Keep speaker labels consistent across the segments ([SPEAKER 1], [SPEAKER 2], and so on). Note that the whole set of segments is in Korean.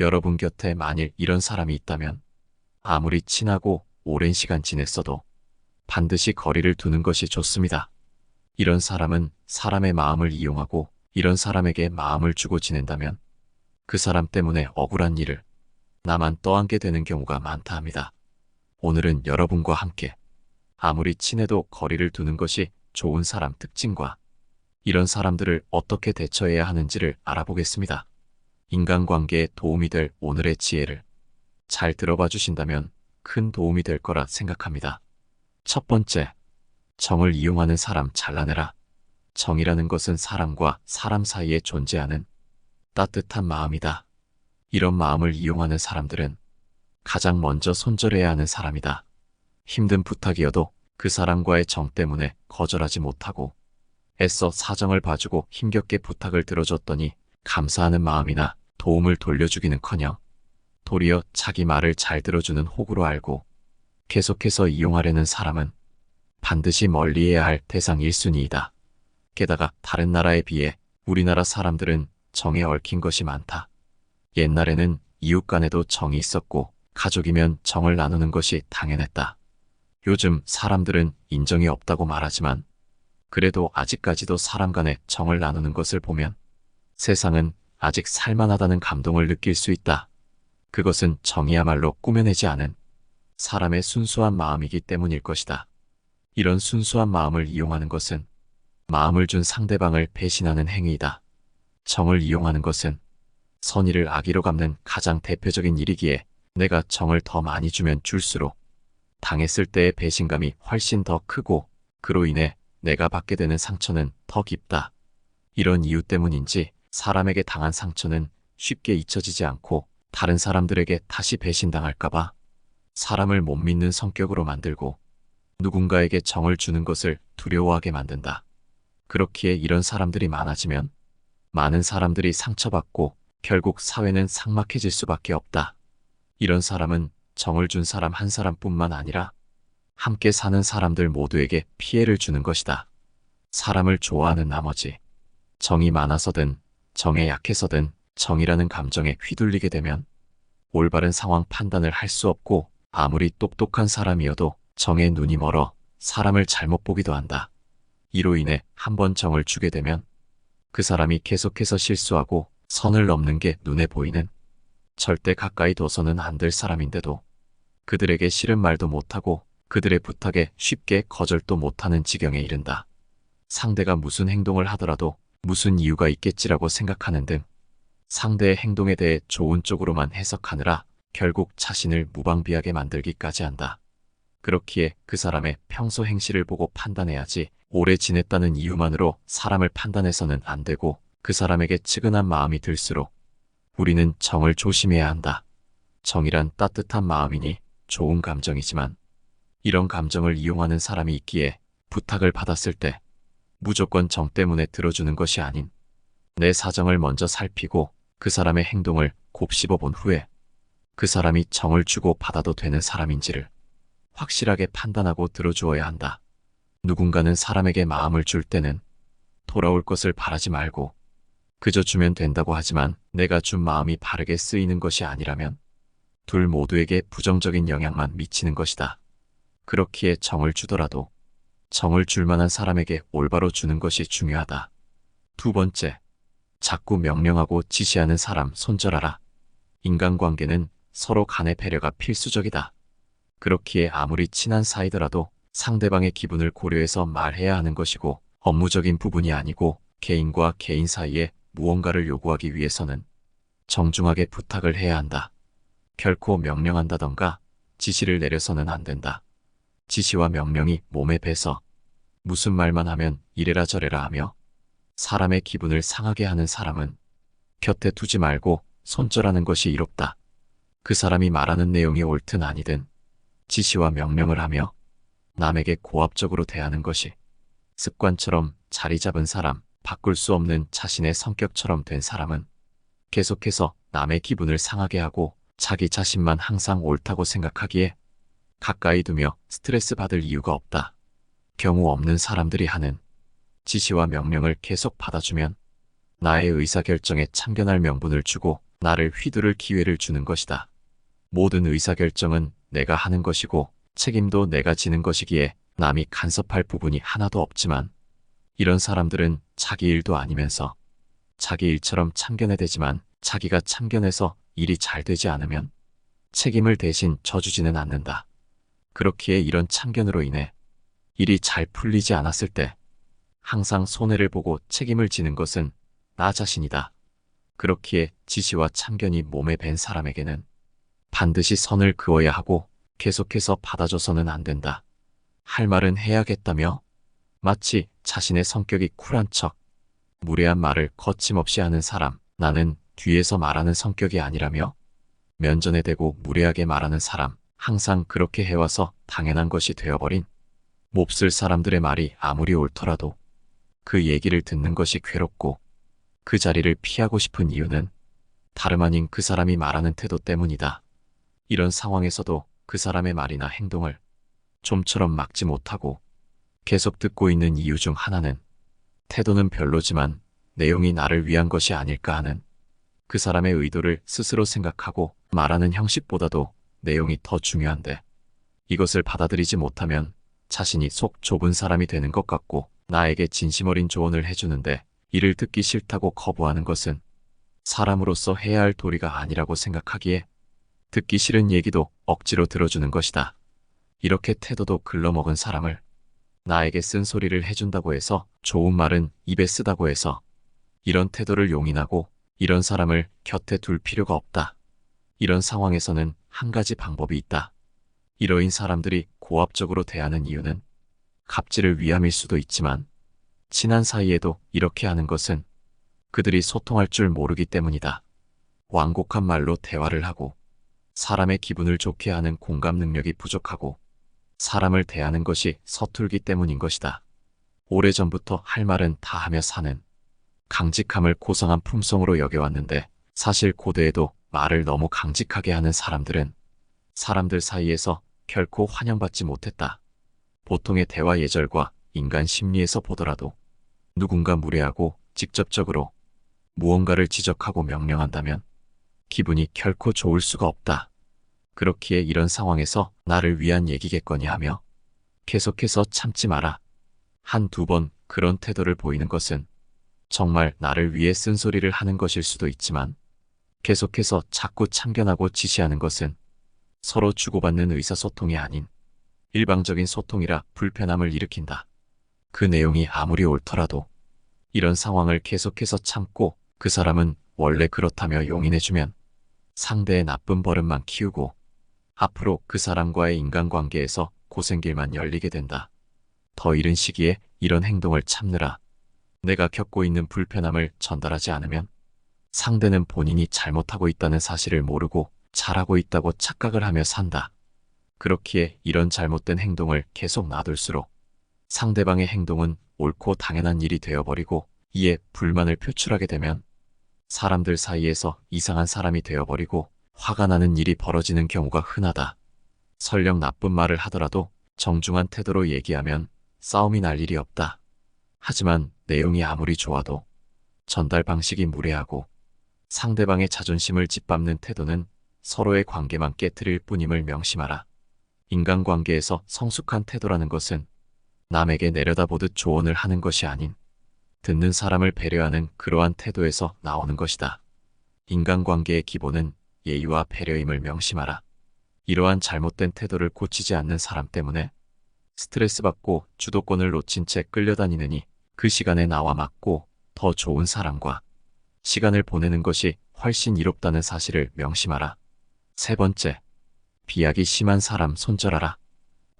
[SPEAKER 1] 여러분 곁에 만일 이런 사람이 있다면 아무리 친하고 오랜 시간 지냈어도 반드시 거리를 두는 것이 좋습니다. 이런 사람은 사람의 마음을 이용하고 이런 사람에게 마음을 주고 지낸다면 그 사람 때문에 억울한 일을 나만 떠안게 되는 경우가 많다 합니다. 오늘은 여러분과 함께 아무리 친해도 거리를 두는 것이 좋은 사람 특징과 이런 사람들을 어떻게 대처해야 하는지를 알아보겠습니다. 인간관계에 도움이 될 오늘의 지혜를 잘 들어봐 주신다면 큰 도움이 될 거라 생각합니다. 첫 번째, 정을 이용하는 사람 잘라내라. 정이라는 것은 사람과 사람 사이에 존재하는 따뜻한 마음이다. 이런 마음을 이용하는 사람들은 가장 먼저 손절해야 하는 사람이다. 힘든 부탁이어도 그 사람과의 정 때문에 거절하지 못하고 애써 사정을 봐주고 힘겹게 부탁을 들어줬더니 감사하는 마음이나 도움을 돌려주기는커녕 도리어 자기 말을 잘 들어주는 호구로 알고 계속해서 이용하려는 사람은 반드시 멀리해야 할 대상 1순위이다. 게다가 다른 나라에 비해 우리나라 사람들은 정에 얽힌 것이 많다. 옛날에는 이웃 간에도 정이 있었고 가족이면 정을 나누는 것이 당연했다. 요즘 사람들은 인정이 없다고 말하지만 그래도 아직까지도 사람 간에 정을 나누는 것을 보면 세상은 아직 살만하다는 감동을 느낄 수 있다. 그것은 정이야말로 꾸며내지 않은 사람의 순수한 마음이기 때문일 것이다. 이런 순수한 마음을 이용하는 것은 마음을 준 상대방을 배신하는 행위이다. 정을 이용하는 것은 선의를 악의로 갚는 가장 대표적인 일이기에 내가 정을 더 많이 주면 줄수록 당했을 때의 배신감이 훨씬 더 크고 그로 인해 내가 받게 되는 상처는 더 깊다. 이런 이유 때문인지 사람에게 당한 상처는 쉽게 잊혀지지 않고 다른 사람들에게 다시 배신당할까봐 사람을 못 믿는 성격으로 만들고 누군가에게 정을 주는 것을 두려워하게 만든다. 그렇기에 이런 사람들이 많아지면 많은 사람들이 상처받고 결국 사회는 삭막해질 수밖에 없다. 이런 사람은 정을 준 사람 한 사람뿐만 아니라 함께 사는 사람들 모두에게 피해를 주는 것이다. 사람을 좋아하는 나머지 정이 많아서든 정에 약해서든 정이라는 감정에 휘둘리게 되면 올바른 상황 판단을 할 수 없고 아무리 똑똑한 사람이어도 정에 눈이 멀어 사람을 잘못 보기도 한다. 이로 인해 한번 정을 주게 되면 그 사람이 계속해서 실수하고 선을 넘는 게 눈에 보이는 절대 가까이 둬서는 안 될 사람인데도 그들에게 싫은 말도 못하고 그들의 부탁에 쉽게 거절도 못하는 지경에 이른다. 상대가 무슨 행동을 하더라도 무슨 이유가 있겠지라고 생각하는 등 상대의 행동에 대해 좋은 쪽으로만 해석하느라 결국 자신을 무방비하게 만들기까지 한다. 그렇기에 그 사람의 평소 행실을 보고 판단해야지 오래 지냈다는 이유만으로 사람을 판단해서는 안 되고 그 사람에게 측은한 마음이 들수록 우리는 정을 조심해야 한다. 정이란 따뜻한 마음이니 좋은 감정이지만 이런 감정을 이용하는 사람이 있기에 부탁을 받았을 때 무조건 정 때문에 들어주는 것이 아닌 내 사정을 먼저 살피고 그 사람의 행동을 곱씹어 본 후에 그 사람이 정을 주고 받아도 되는 사람인지를 확실하게 판단하고 들어주어야 한다. 누군가는 사람에게 마음을 줄 때는 돌아올 것을 바라지 말고 그저 주면 된다고 하지만 내가 준 마음이 바르게 쓰이는 것이 아니라면 둘 모두에게 부정적인 영향만 미치는 것이다. 그렇기에 정을 주더라도 정을 줄 만한 사람에게 올바로 주는 것이 중요하다. 두 번째, 자꾸 명령하고 지시하는 사람 손절하라. 인간관계는 서로 간의 배려가 필수적이다. 그렇기에 아무리 친한 사이더라도 상대방의 기분을 고려해서 말해야 하는 것이고 업무적인 부분이 아니고 개인과 개인 사이에 무언가를 요구하기 위해서는 정중하게 부탁을 해야 한다. 결코 명령한다던가 지시를 내려서는 안 된다. 지시와 명령이 몸에 배서 무슨 말만 하면 이래라 저래라 하며 사람의 기분을 상하게 하는 사람은 곁에 두지 말고 손절하는 것이 이롭다. 그 사람이 말하는 내용이 옳든 아니든 지시와 명령을 하며 남에게 고압적으로 대하는 것이 습관처럼 자리 잡은 사람, 바꿀 수 없는 자신의 성격처럼 된 사람은 계속해서 남의 기분을 상하게 하고 자기 자신만 항상 옳다고 생각하기에 가까이 두며 스트레스 받을 이유가 없다. 경우 없는 사람들이 하는 지시와 명령을 계속 받아주면 나의 의사결정에 참견할 명분을 주고 나를 휘두를 기회를 주는 것이다. 모든 의사결정은 내가 하는 것이고 책임도 내가 지는 것이기에 남이 간섭할 부분이 하나도 없지만 이런 사람들은 자기 일도 아니면서 자기 일처럼 참견해대지만 자기가 참견해서 일이 잘 되지 않으면 책임을 대신 져주지는 않는다. 그렇기에 이런 참견으로 인해 일이 잘 풀리지 않았을 때 항상 손해를 보고 책임을 지는 것은 나 자신이다. 그렇기에 지시와 참견이 몸에 밴 사람에게는 반드시 선을 그어야 하고 계속해서 받아줘서는 안 된다. 할 말은 해야겠다며 마치 자신의 성격이 쿨한 척 무례한 말을 거침없이 하는 사람, 나는 뒤에서 말하는 성격이 아니라며 면전에 대고 무례하게 말하는 사람, 항상 그렇게 해와서 당연한 것이 되어버린 몹쓸 사람들의 말이 아무리 옳더라도 그 얘기를 듣는 것이 괴롭고 그 자리를 피하고 싶은 이유는 다름 아닌 그 사람이 말하는 태도 때문이다. 이런 상황에서도 그 사람의 말이나 행동을 좀처럼 막지 못하고 계속 듣고 있는 이유 중 하나는 태도는 별로지만 내용이 나를 위한 것이 아닐까 하는 그 사람의 의도를 스스로 생각하고 말하는 형식보다도 내용이 더 중요한데 이것을 받아들이지 못하면 자신이 속 좁은 사람이 되는 것 같고 나에게 진심 어린 조언을 해주는데 이를 듣기 싫다고 거부하는 것은 사람으로서 해야 할 도리가 아니라고 생각하기에 듣기 싫은 얘기도 억지로 들어주는 것이다. 이렇게 태도도 글러먹은 사람을 나에게 쓴소리를 해준다고 해서 좋은 말은 입에 쓰다고 해서 이런 태도를 용인하고 이런 사람을 곁에 둘 필요가 없다. 이런 상황에서는 한 가지 방법이 있다. 이러인 사람들이 고압적으로 대하는 이유는 갑질을 위함일 수도 있지만 친한 사이에도 이렇게 하는 것은 그들이 소통할 줄 모르기 때문이다. 완곡한 말로 대화를 하고 사람의 기분을 좋게 하는 공감 능력이 부족하고 사람을 대하는 것이 서툴기 때문인 것이다. 오래전부터 할 말은 다 하며 사는 강직함을 고상한 품성으로 여겨왔는데 사실 고대에도 말을 너무 강직하게 하는 사람들은 사람들 사이에서 결코 환영받지 못했다. 보통의 대화 예절과 인간 심리에서 보더라도 누군가 무례하고 직접적으로 무언가를 지적하고 명령한다면 기분이 결코 좋을 수가 없다. 그렇기에 이런 상황에서 나를 위한 얘기겠거니 하며 계속해서 참지 마라. 한두 번 그런 태도를 보이는 것은 정말 나를 위해 쓴소리를 하는 것일 수도 있지만 계속해서 자꾸 참견하고 지시하는 것은 서로 주고받는 의사소통이 아닌 일방적인 소통이라 불편함을 일으킨다. 그 내용이 아무리 옳더라도 이런 상황을 계속해서 참고 그 사람은 원래 그렇다며 용인해주면 상대의 나쁜 버릇만 키우고 앞으로 그 사람과의 인간관계에서 고생길만 열리게 된다. 더 이른 시기에 이런 행동을 참느라 내가 겪고 있는 불편함을 전달하지 않으면 상대는 본인이 잘못하고 있다는 사실을 모르고 잘하고 있다고 착각을 하며 산다. 그렇기에 이런 잘못된 행동을 계속 놔둘수록 상대방의 행동은 옳고 당연한 일이 되어버리고 이에 불만을 표출하게 되면 사람들 사이에서 이상한 사람이 되어버리고 화가 나는 일이 벌어지는 경우가 흔하다. 설령 나쁜 말을 하더라도 정중한 태도로 얘기하면 싸움이 날 일이 없다. 하지만 내용이 아무리 좋아도 전달 방식이 무례하고 상대방의 자존심을 짓밟는 태도는 서로의 관계만 깨트릴 뿐임을 명심하라. 인간관계에서 성숙한 태도라는 것은 남에게 내려다보듯 조언을 하는 것이 아닌 듣는 사람을 배려하는 그러한 태도에서 나오는 것이다. 인간관계의 기본은 예의와 배려임을 명심하라. 이러한 잘못된 태도를 고치지 않는 사람 때문에 스트레스 받고 주도권을 놓친 채 끌려다니느니 그 시간에 나와 맞고 더 좋은 사람과 시간을 보내는 것이 훨씬 이롭다는 사실을 명심하라. 세 번째, 비약이 심한 사람 손절하라.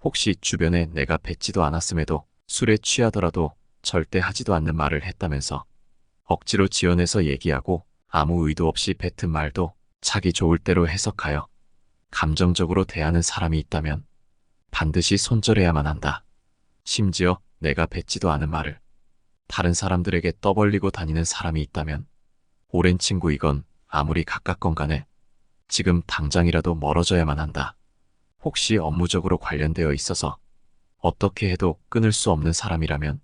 [SPEAKER 1] 혹시 주변에 내가 뱉지도 않았음에도 술에 취하더라도 절대 하지도 않는 말을 했다면서 억지로 지어내서 얘기하고 아무 의도 없이 뱉은 말도 자기 좋을 대로 해석하여 감정적으로 대하는 사람이 있다면 반드시 손절해야만 한다. 심지어 내가 뱉지도 않은 말을 다른 사람들에게 떠벌리고 다니는 사람이 있다면 오랜 친구이건 아무리 가깝건 간에 지금 당장이라도 멀어져야만 한다. 혹시 업무적으로 관련되어 있어서 어떻게 해도 끊을 수 없는 사람이라면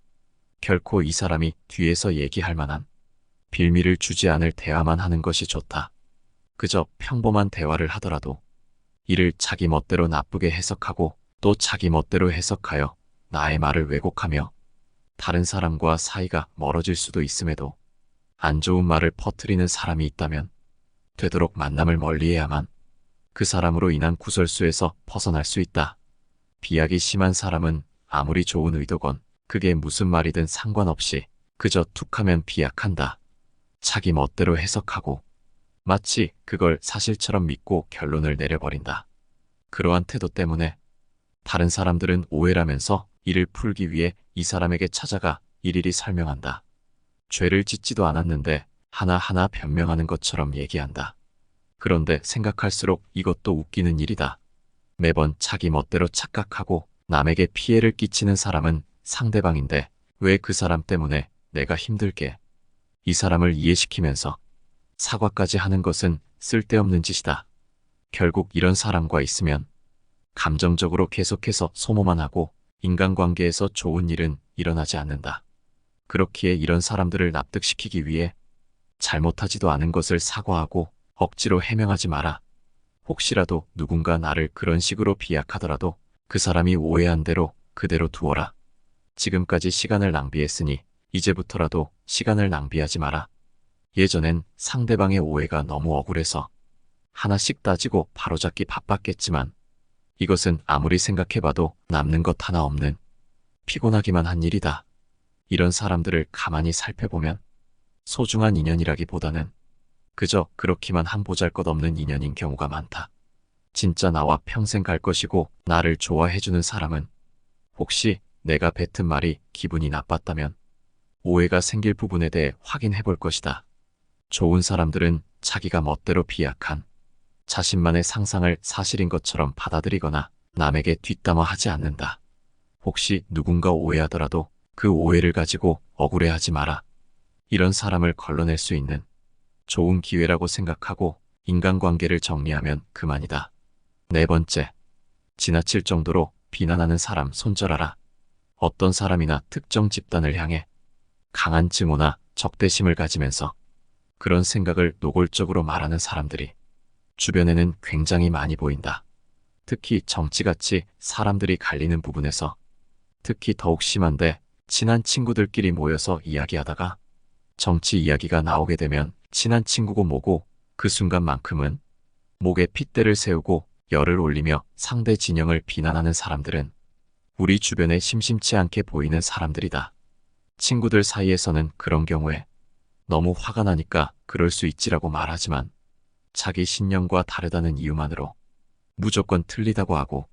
[SPEAKER 1] 결코 이 사람이 뒤에서 얘기할 만한 빌미를 주지 않을 대화만 하는 것이 좋다. 그저 평범한 대화를 하더라도 이를 자기 멋대로 나쁘게 해석하고 또 자기 멋대로 해석하여 나의 말을 왜곡하며 다른 사람과 사이가 멀어질 수도 있음에도 안 좋은 말을 퍼뜨리는 사람이 있다면 되도록 만남을 멀리해야만 그 사람으로 인한 구설수에서 벗어날 수 있다. 비약이 심한 사람은 아무리 좋은 의도건 그게 무슨 말이든 상관없이 그저 툭하면 비약한다. 자기 멋대로 해석하고 마치 그걸 사실처럼 믿고 결론을 내려버린다. 그러한 태도 때문에 다른 사람들은 오해라면서 이를 풀기 위해 이 사람에게 찾아가 일일이 설명한다. 죄를 짓지도 않았는데 하나하나 변명하는 것처럼 얘기한다. 그런데 생각할수록 이것도 웃기는 일이다. 매번 자기 멋대로 착각하고 남에게 피해를 끼치는 사람은 상대방인데 왜 그 사람 때문에 내가 힘들게 이 사람을 이해시키면서 사과까지 하는 것은 쓸데없는 짓이다. 결국 이런 사람과 있으면 감정적으로 계속해서 소모만 하고 인간관계에서 좋은 일은 일어나지 않는다. 그렇기에 이런 사람들을 납득시키기 위해 잘못하지도 않은 것을 사과하고 억지로 해명하지 마라. 혹시라도 누군가 나를 그런 식으로 비약하더라도 그 사람이 오해한 대로 그대로 두어라. 지금까지 시간을 낭비했으니 이제부터라도 시간을 낭비하지 마라. 예전엔 상대방의 오해가 너무 억울해서 하나씩 따지고 바로잡기 바빴겠지만 이것은 아무리 생각해봐도 남는 것 하나 없는 피곤하기만 한 일이다. 이런 사람들을 가만히 살펴보면 소중한 인연이라기보다는 그저 그렇기만 한 보잘것없는 인연인 경우가 많다. 진짜 나와 평생 갈 것이고 나를 좋아해주는 사람은 혹시 내가 뱉은 말이 기분이 나빴다면 오해가 생길 부분에 대해 확인해 볼 것이다. 좋은 사람들은 자기가 멋대로 비약한 자신만의 상상을 사실인 것처럼 받아들이거나 남에게 뒷담화하지 않는다. 혹시 누군가 오해하더라도 그 오해를 가지고 억울해하지 마라. 이런 사람을 걸러낼 수 있는 좋은 기회라고 생각하고 인간관계를 정리하면 그만이다. 네 번째, 지나칠 정도로 비난하는 사람 손절하라. 어떤 사람이나 특정 집단을 향해 강한 증오나 적대심을 가지면서 그런 생각을 노골적으로 말하는 사람들이 주변에는 굉장히 많이 보인다. 특히 정치같이 사람들이 갈리는 부분에서 특히 더욱 심한데 친한 친구들끼리 모여서 이야기하다가 정치 이야기가 나오게 되면 친한 친구고 뭐고 그 순간만큼은 목에 핏대를 세우고 열을 올리며 상대 진영을 비난하는 사람들은 우리 주변에 심심치 않게 보이는 사람들이다. 친구들 사이에서는 그런 경우에 너무 화가 나니까 그럴 수 있지라고 말하지만 자기 신념과 다르다는 이유만으로 무조건 틀리다고 하고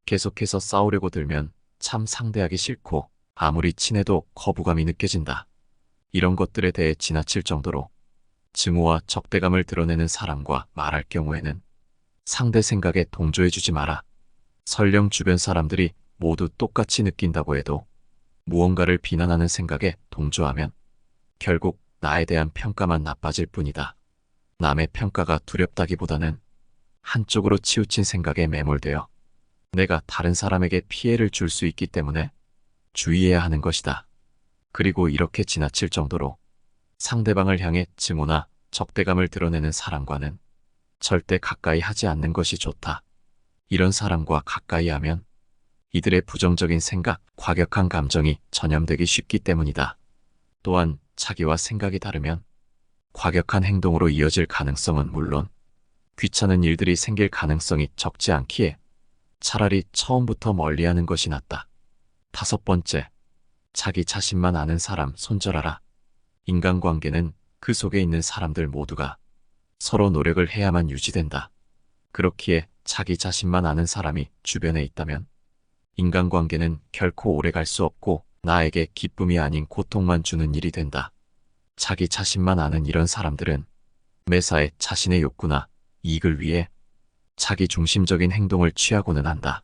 [SPEAKER 1] 계속해서 싸우려고 들면 참 상대하기 싫고 아무리 친해도 거부감이 느껴진다. 이런 것들에 대해 지나칠 정도로 증오와 적대감을 드러내는 사람과 말할 경우에는 상대 생각에 동조해주지 마라. 설령 주변 사람들이 모두 똑같이 느낀다고 해도 무언가를 비난하는 생각에 동조하면 결국 나에 대한 평가만 나빠질 뿐이다. 남의 평가가 두렵다기보다는 한쪽으로 치우친 생각에 매몰되어 내가 다른 사람에게 피해를 줄 수 있기 때문에 주의해야 하는 것이다. 그리고 이렇게 지나칠 정도로 상대방을 향해 증오나 적대감을 드러내는 사람과는 절대 가까이 하지 않는 것이 좋다. 이런 사람과 가까이 하면 이들의 부정적인 생각, 과격한 감정이 전염되기 쉽기 때문이다. 또한 자기와 생각이 다르면 과격한 행동으로 이어질 가능성은 물론 귀찮은 일들이 생길 가능성이 적지 않기에 차라리 처음부터 멀리하는 것이 낫다. 다섯 번째, 자기 자신만 아는 사람 손절하라. 인간관계는 그 속에 있는 사람들 모두가 서로 노력을 해야만 유지된다. 그렇기에 자기 자신만 아는 사람이 주변에 있다면 인간관계는 결코 오래 갈 수 없고 나에게 기쁨이 아닌 고통만 주는 일이 된다. 자기 자신만 아는 이런 사람들은 매사에 자신의 욕구나 이익을 위해 자기 중심적인 행동을 취하고는 한다.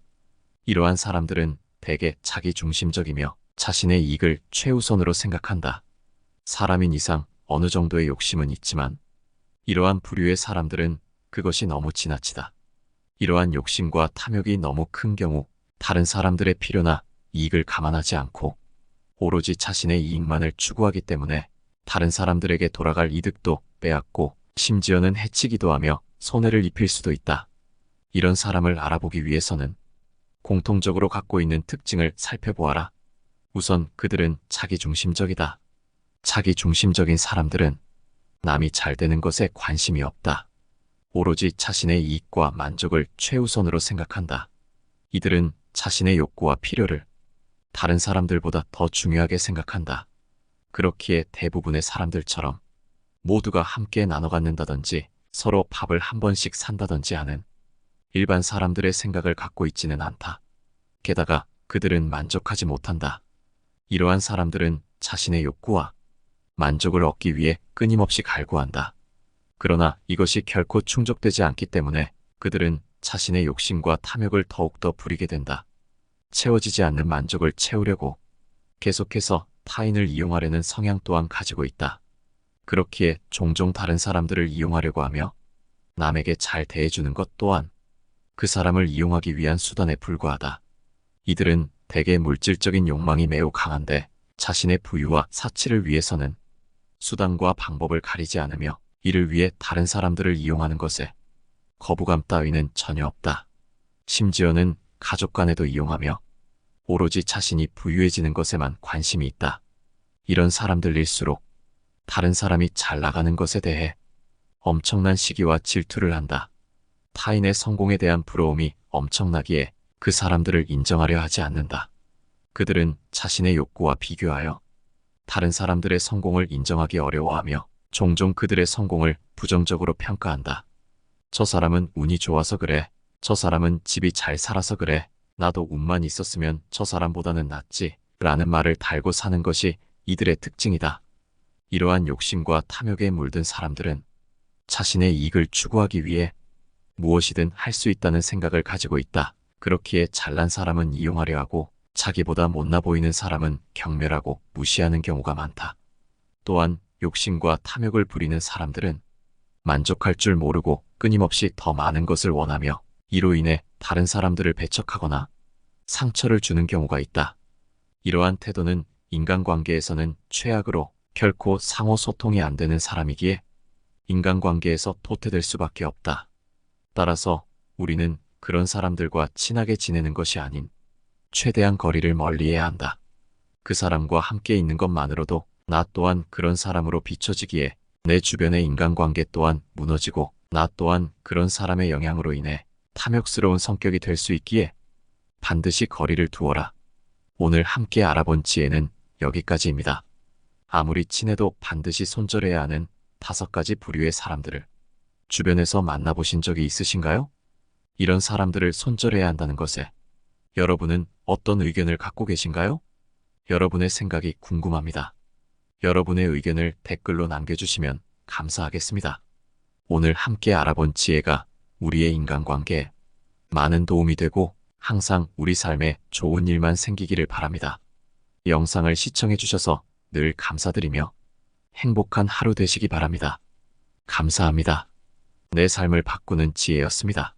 [SPEAKER 1] 이러한 사람들은 대개 자기 중심적이며 자신의 이익을 최우선으로 생각한다. 사람인 이상 어느 정도의 욕심은 있지만 이러한 부류의 사람들은 그것이 너무 지나치다. 이러한 욕심과 탐욕이 너무 큰 경우 다른 사람들의 필요나 이익을 감안하지 않고 오로지 자신의 이익만을 추구하기 때문에 다른 사람들에게 돌아갈 이득도 빼앗고 심지어는 해치기도 하며 손해를 입힐 수도 있다. 이런 사람을 알아보기 위해서는 공통적으로 갖고 있는 특징을 살펴보아라. 우선 그들은 자기중심적이다. 자기중심적인 사람들은 남이 잘 되는 것에 관심이 없다. 오로지 자신의 이익과 만족을 최우선으로 생각한다. 이들은 자신의 욕구와 필요를 다른 사람들보다 더 중요하게 생각한다. 그렇기에 대부분의 사람들처럼 모두가 함께 나눠 갖는다든지 서로 밥을 한 번씩 산다든지 하는 일반 사람들의 생각을 갖고 있지는 않다. 게다가 그들은 만족하지 못한다. 이러한 사람들은 자신의 욕구와 만족을 얻기 위해 끊임없이 갈구한다. 그러나 이것이 결코 충족되지 않기 때문에 그들은 자신의 욕심과 탐욕을 더욱더 부리게 된다. 채워지지 않는 만족을 채우려고 계속해서 타인을 이용하려는 성향 또한 가지고 있다. 그렇기에 종종 다른 사람들을 이용하려고 하며 남에게 잘 대해주는 것 또한 그 사람을 이용하기 위한 수단에 불과하다. 이들은 대개 물질적인 욕망이 매우 강한데 자신의 부유와 사치를 위해서는 수단과 방법을 가리지 않으며 이를 위해 다른 사람들을 이용하는 것에 거부감 따위는 전혀 없다. 심지어는 가족 간에도 이용하며 오로지 자신이 부유해지는 것에만 관심이 있다. 이런 사람들일수록 다른 사람이 잘 나가는 것에 대해 엄청난 시기와 질투를 한다. 타인의 성공에 대한 부러움이 엄청나기에 그 사람들을 인정하려 하지 않는다. 그들은 자신의 욕구와 비교하여 다른 사람들의 성공을 인정하기 어려워하며 종종 그들의 성공을 부정적으로 평가한다. 저 사람은 운이 좋아서 그래. 저 사람은 집이 잘 살아서 그래. 나도 운만 있었으면 저 사람보다는 낫지. 라는 말을 달고 사는 것이 이들의 특징이다. 이러한 욕심과 탐욕에 물든 사람들은 자신의 이익을 추구하기 위해 무엇이든 할 수 있다는 생각을 가지고 있다. 그렇기에 잘난 사람은 이용하려 하고 자기보다 못나 보이는 사람은 경멸하고 무시하는 경우가 많다. 또한 욕심과 탐욕을 부리는 사람들은 만족할 줄 모르고 끊임없이 더 많은 것을 원하며 이로 인해 다른 사람들을 배척하거나 상처를 주는 경우가 있다. 이러한 태도는 인간관계에서는 최악으로 결코 상호 소통이 안 되는 사람이기에 인간관계에서 도태될 수밖에 없다. 따라서 우리는 그런 사람들과 친하게 지내는 것이 아닌 최대한 거리를 멀리해야 한다. 그 사람과 함께 있는 것만으로도 나 또한 그런 사람으로 비춰지기에 내 주변의 인간관계 또한 무너지고 나 또한 그런 사람의 영향으로 인해 탐욕스러운 성격이 될 수 있기에 반드시 거리를 두어라. 오늘 함께 알아본 지혜는 여기까지입니다. 아무리 친해도 반드시 손절해야 하는 5가지 부류의 사람들을 주변에서 만나보신 적이 있으신가요? 이런 사람들을 손절해야 한다는 것에 여러분은 어떤 의견을 갖고 계신가요? 여러분의 생각이 궁금합니다. 여러분의 의견을 댓글로 남겨주시면 감사하겠습니다. 오늘 함께 알아본 지혜가 우리의 인간관계에 많은 도움이 되고 항상 우리 삶에 좋은 일만 생기기를 바랍니다. 영상을 시청해주셔서 늘 감사드리며 행복한 하루 되시기 바랍니다. 감사합니다. 내 삶을 바꾸는 지혜였습니다.